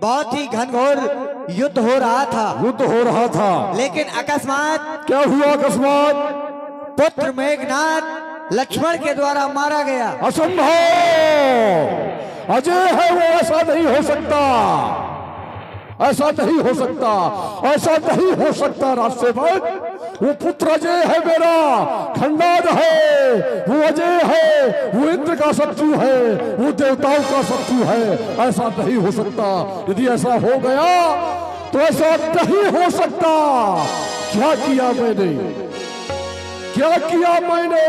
बहुत ही घनघोर युद्ध हो रहा था। लेकिन अकस्मात क्या हुआ? अकस्मात पुत्र मेघनाथ लक्ष्मण के द्वारा मारा गया। असंभव, अजय है वो, ऐसा नहीं हो सकता, ऐसा नहीं हो सकता, ऐसा नहीं हो सकता। रास्ते पर वो पुत्र अजय है मेरा, खंडाद है, वो अजय है, वो इंद्र का शत्रु है, वो देवताओं का शत्रु है। ऐसा नहीं हो सकता। यदि ऐसा हो गया तो ऐसा नहीं हो सकता। क्या किया मैंने, क्या किया मैंने?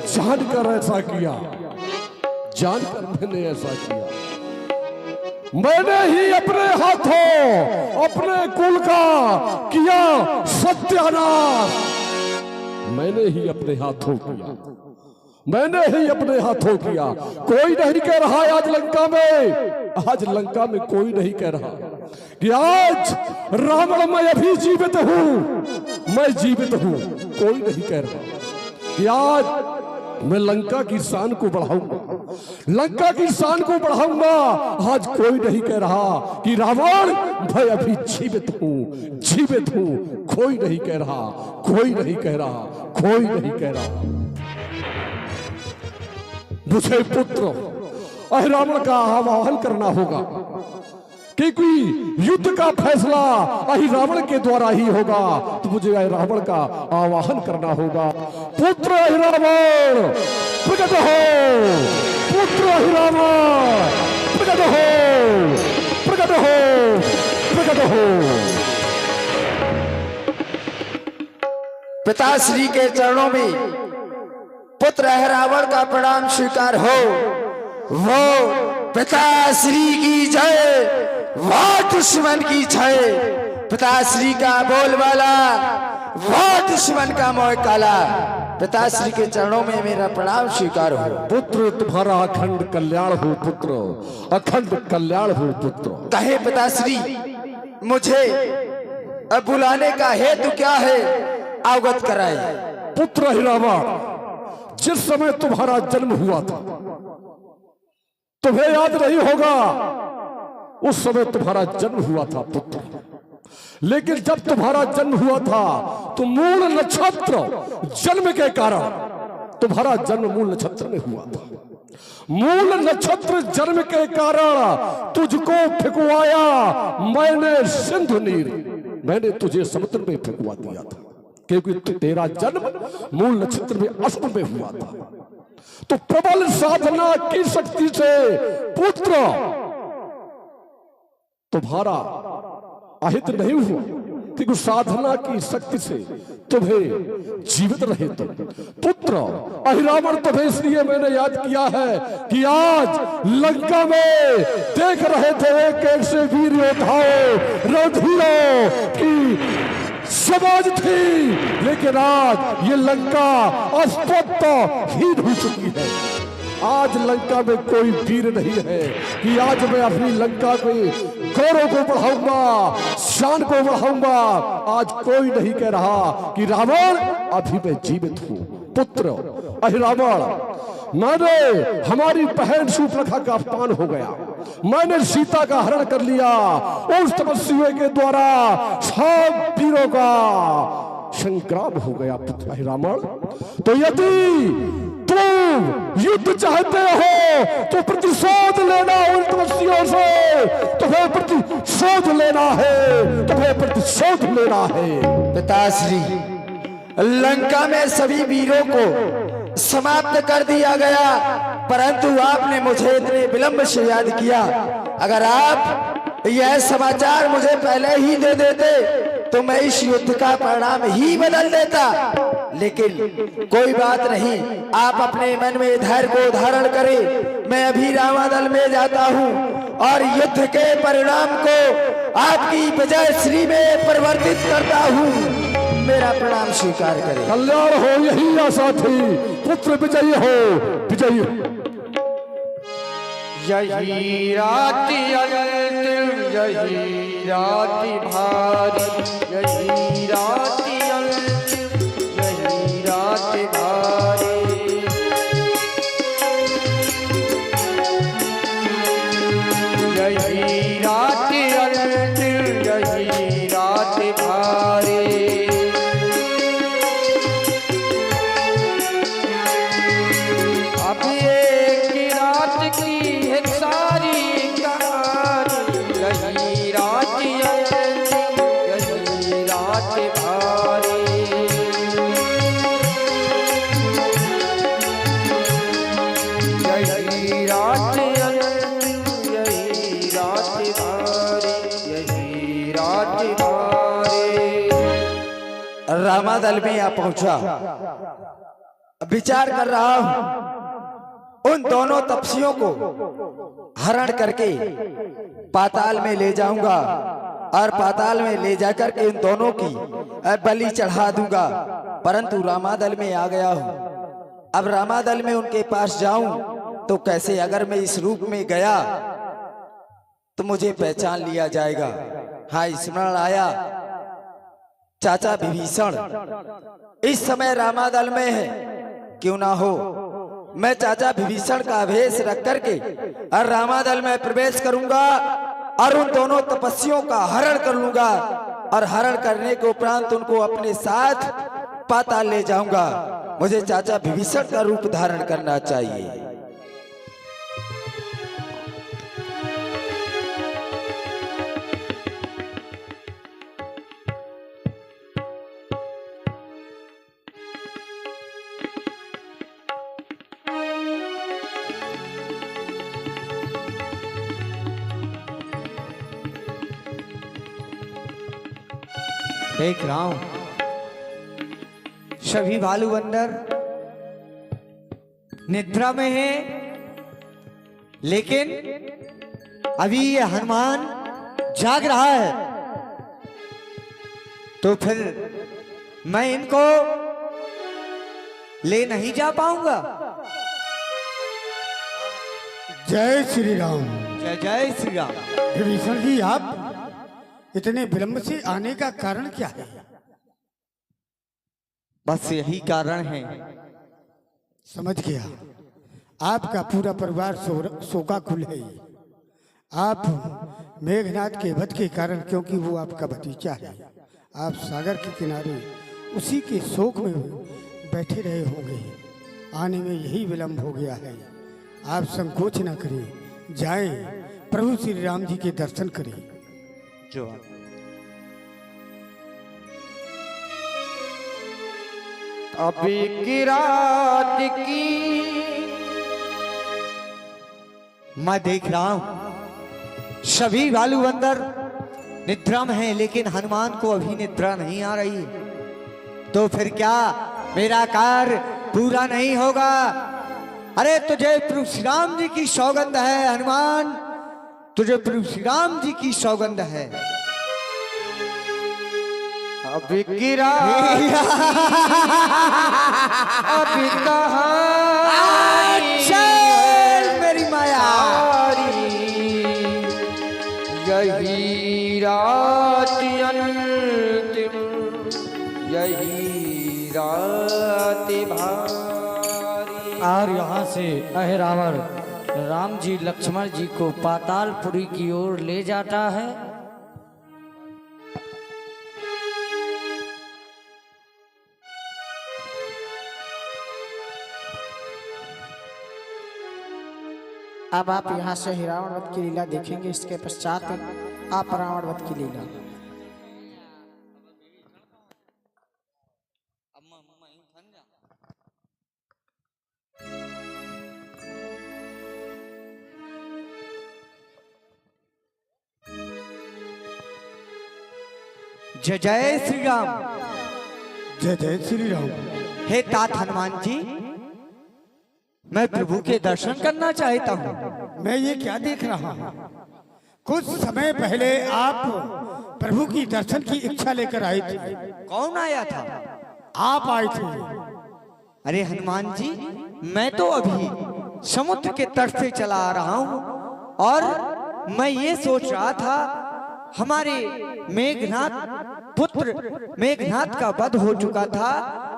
जानकर ऐसा किया, जानकर मैंने ऐसा किया। मैंने ही अपने हाथों अपने कुल का किया सत्यानाश। मैंने ही अपने हाथों किया, मैंने ही अपने हाथों किया। कोई नहीं कह रहा आज लंका में, आज लंका में कोई नहीं कह रहा कि आज रावण मैं अभी जीवित हूं, मैं जीवित हूं। कोई नहीं कह रहा कि आज मैं लंका की शान को बढ़ाऊंगा, लंका की शान को बढ़ाऊंगा। आज कोई नहीं कह रहा कि रावण मैं अभी जीवित हूं, जीवित हूं। कोई नहीं कह रहा, कोई नहीं कह रहा, कोई नहीं कह रहा। मुझे पुत्र रावण का आवाहन करना होगा, क्योंकि युद्ध का फैसला रावण के द्वारा ही होगा। तो मुझे रावण का आवाहन करना होगा। पुत्र रावण प्रकट हो, पुत्र रावण प्रकट हो, प्रकट हो, प्रकट हो। पिताश्री के चरणों में पुत्र रावण का प्रणाम स्वीकार हो। वो पिताश्री की जय, वाह दुश्मन की जय। पिताश्री का बोलबाला, वाह दुश्मन का मोह काला। पिताश्री के चरणों में मेरा प्रणाम स्वीकार हो। पुत्र तुम्हारा अखंड कल्याण हो, पुत्र अखंड कल्याण हो। पुत्र कहे पिताश्री, मुझे अब बुलाने का हेतु क्या है, अवगत कराए। पुत्र रावण, जिस समय तुम्हारा जन्म हुआ था, तुम्हें याद नहीं होगा, उस समय तुम्हारा जन्म हुआ था पुत्र। लेकिन जब तुम्हारा जन्म हुआ था तो मूल नक्षत्र जन्म के कारण तुम्हारा जन्म मूल नक्षत्र में हुआ था। मूल नक्षत्र जन्म के कारण तुझको फेंकवाया मैंने सिंधु नीर, मैंने तुझे समुद्र में फेंकवा दिया था, क्योंकि तेरा जन्म मूल नक्षत्र में अश्व में हुआ था। तो प्रबल साधना की शक्ति से पुत्र तुम्हारा अहित नहीं हुआ, क्योंकि साधना की शक्ति से तुम्हें जीवित रहे। तुम पुत्र रावण, तुम्हें इसलिए मैंने याद किया है कि आज लंका में देख रहे थे एक एक से वीर योद्धाओं, रणधीरों की समाज थी, लेकिन आज ये लंका अस्पष्टहीन हो चुकी है। आज लंका में कोई वीर नहीं है कि आज मैं अपनी लंका के गौरव को बढ़ाऊंगा, शान को बढ़ाऊंगा। आज कोई नहीं कह रहा कि रावण अभी मैं जीवित हूं। पुत्र रावण, मैंने हमारी बहन शूर्पणखा का अपमान हो गया, मैंने सीता का हरण कर लिया, उस तपस्वियों के द्वारा सब वीरों का संग्राम हो गया। पुत्र रावण, तो यदि तुम युद्ध चाहते हो तो प्रतिशोध लेना उन तपस्वियों से, तुम्हें प्रतिशोध लेना है, तुम्हें प्रतिशोध लेना है। पिताश्री, लंका में सभी वीरों को समाप्त कर दिया गया, परंतु आपने मुझे इतने विलंब से याद किया। अगर आप यह समाचार मुझे पहले ही दे देते तो मैं इस युद्ध का परिणाम ही बदल देता। लेकिन कोई बात नहीं, आप अपने मन में धैर्य को धारण करें। मैं अभी रावण में जाता हूं और युद्ध के परिणाम को आपकी विजय श्री में परिवर्तित करता हूं। मेरा प्रणाम स्वीकार करें। कल्याण हो, यही आशा थी। पुत्र विजयी हो, विजयी हो। यही राति अंतिम, यही राति भारी, यही राति अंतिम, यही राति भारी। यही राति रात भारी यही रात भारी। रामादल में आ पहुंचा, विचार कर रहा हूं उन दोनों तपस्वियों को हरण करके पाताल में ले जाऊंगा और पाताल में ले जाकर के उन दोनों की बलि चढ़ा दूंगा। परंतु रामादल में आ गया हूं, अब रामादल में उनके पास जाऊं तो कैसे? अगर मैं इस रूप में गया तो मुझे पहचान लिया जाएगा। हाँ, स्मरण आया, चाचा विभीषण इस समय रामादल में है। क्यों ना हो मैं चाचा विभीषण का वेश रख करके और रामादल में प्रवेश करूंगा और उन दोनों तपस्वियों का हरण कर लूंगा और हरण करने के उपरांत उनको अपने साथ पाताल ले जाऊंगा। मुझे चाचा विभीषण का रूप धारण करना चाहिए। देख रहा हूं सभी भालू बंदर निद्रा में है, लेकिन अभी ये हनुमान जाग रहा है, तो फिर मैं इनको ले नहीं जा पाऊंगा। जय श्री राम। जय जय श्री राम। विभीषण जी, आप इतने विलंब से आने का कारण क्या है? बस यही कारण है। समझ गया, आपका पूरा परिवार शोकाकुल है। आप मेघनाथ के वध के कारण, क्योंकि वो आपका भतीजा है, आप सागर के किनारे उसी के शोक में बैठे रहे होंगे। आने में यही विलंब हो गया है। आप संकोच न करें, जाएं प्रभु श्री राम जी के दर्शन करें। जो अभी की रात की मैं देख रहा हूं सभी भालू बंदर निद्रा में है, लेकिन हनुमान को अभी निद्रा नहीं आ रही, तो फिर क्या मेरा कार्य पूरा नहीं होगा? अरे तुझे प्रभु श्री राम जी की सौगंध है हनुमान, तुझे प्रभु श्री राम जी की सौगंध है। अभी की रात अभी चल मेरी माया, यही रात अंतिम यही रात भारी। और यहाँ से अहिरावण राम जी लक्ष्मण जी को पातालपुरी की ओर ले जाता है। अब आप यहाँ से हिरावण वध की लीला देखेंगे, इसके पश्चात आप रावण वध की लीला। जय जय श्री राम। जय जय श्री राम। हे तात हनुमान जी, मैं प्रभु के दर्शन करना चाहता हूँ। मैं ये क्या देख रहा हूँ? कुछ समय पहले आप प्रभु की दर्शन की इच्छा लेकर आए थे। कौन आया था? आप आए थे। अरे हनुमान जी, मैं तो अभी समुद्र के तट से चला आ रहा हूँ और मैं ये सोच रहा था हमारे मेघनाथ पुत्र मेघनाथ का वध हो चुका था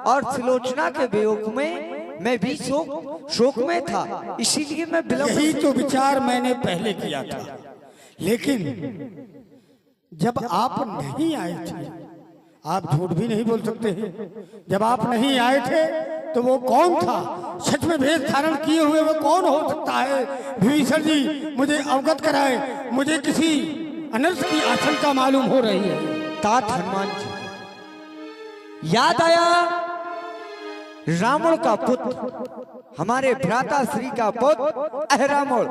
और सुलोचना के वियोग में मैं भी शोक में था, इसीलिए मैं यही तो विचार मैंने पहले किया था, लेकिन जब आप नहीं आए थे, आप झूठ भी नहीं बोल सकते हैं, जब आप नहीं आए थे तो वो कौन था? सच में भेष धारण किए हुए वो कौन हो सकता है? विभीषण जी मुझे अवगत कराए, मुझे किसी अनर्थ की आशंका मालूम हो रही है। तात हनुमान जी, याद आया रावण का पुत्र, हमारे भ्राता श्री का पुत्र अहिरावण,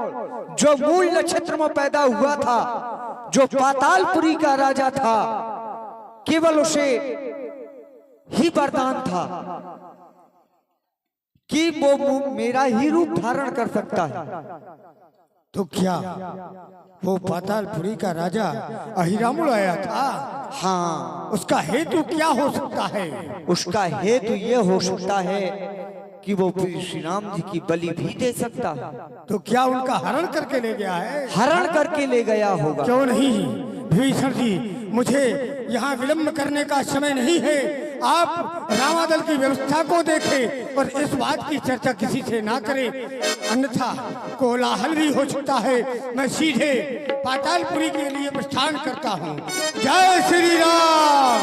जो मूल नक्षत्र में पैदा हुआ था, जो पातालपुरी का राजा था, केवल उसे ही वरदान था कि वो मेरा ही रूप धारण कर सकता है। तो क्या वो पातालपुरी का राजा अहिरावण आया था? हाँ, उसका हेतु क्या हो सकता है? उसका हेतु ये हो सकता है कि वो श्री राम जी की बलि भी दे सकता है। तो क्या उनका हरण करके ले गया है? हरण करके ले गया होगा। क्यों नहीं विभीषण जी, मुझे यहाँ विलंब करने का समय नहीं है। आप रामादल की व्यवस्था को देखें और इस बात की चर्चा किसी से ना करें, अन्यथा कोलाहल भी हो सकता है। मैं सीधे पातालपुरी के लिए प्रस्थान करता हूँ। जय श्री राम।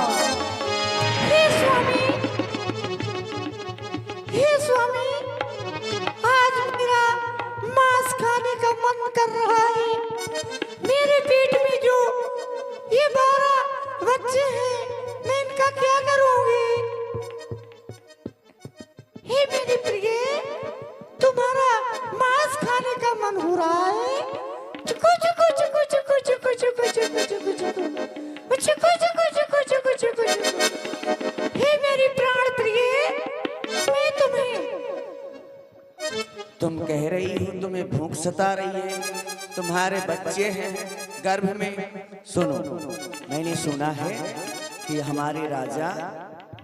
हे स्वामी, हे स्वामी, आज मेरा मांस खाने का मन कर रहा है। मेरे पेट में जो ये 12 बच्चे हैं, मैं इनका क्या करूंगी? हे मेरे प्रिय, तुम्हारा मांस खाने का मन हो रहा है? चुकु चुकु चुकु चुकु चुकु चुकु चुकु चुकु चुकु चुकु चुकु चुकु चुकु चुकु। हे मेरी प्राण प्रिय, मैं तुम कह रही हो तुम्हें भूख सता रही है, तुम्हारे बच्चे हैं गर्भ में। सुनो, मैंने सुना है कि हमारे राजा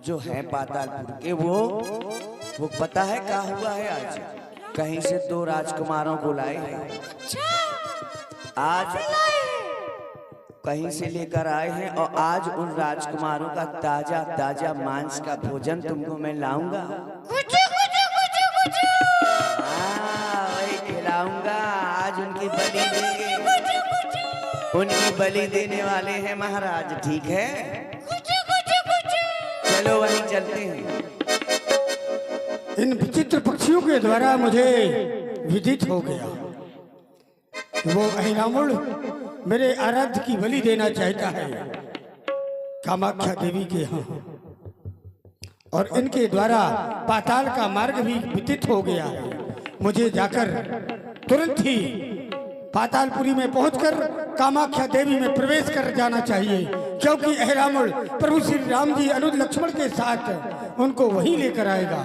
जो है पातालपुर के, वो पता है क्या हुआ है? आज कहीं से 2 राजकुमारों को लाए हैं। आज कहीं से लेकर आए हैं और आज उन राजकुमारों का ताजा ताजा मांस का भोजन तुमको मैं लाऊंगा। वही खिलाऊंगा। आज उनकी बलि देंगे, उनकी बलि देने वाले हैं महाराज। ठीक है, चलो वहीं चलते हैं। इन विचित्र पक्षियों के द्वारा मुझे विदित हो गया, वो अहिरावण मेरे आराध्य की बलि देना चाहता है कामाख्या देवी के यहाँ, और इनके द्वारा पाताल का मार्ग भी विदित हो गया है। मुझे जाकर तुरंत ही पातालपुरी में पहुंचकर कामाख्या देवी में प्रवेश कर जाना चाहिए, क्योंकि अहिरावण प्रभु श्री राम जी अनुज लक्ष्मण के साथ उनको वहीं लेकर आएगा।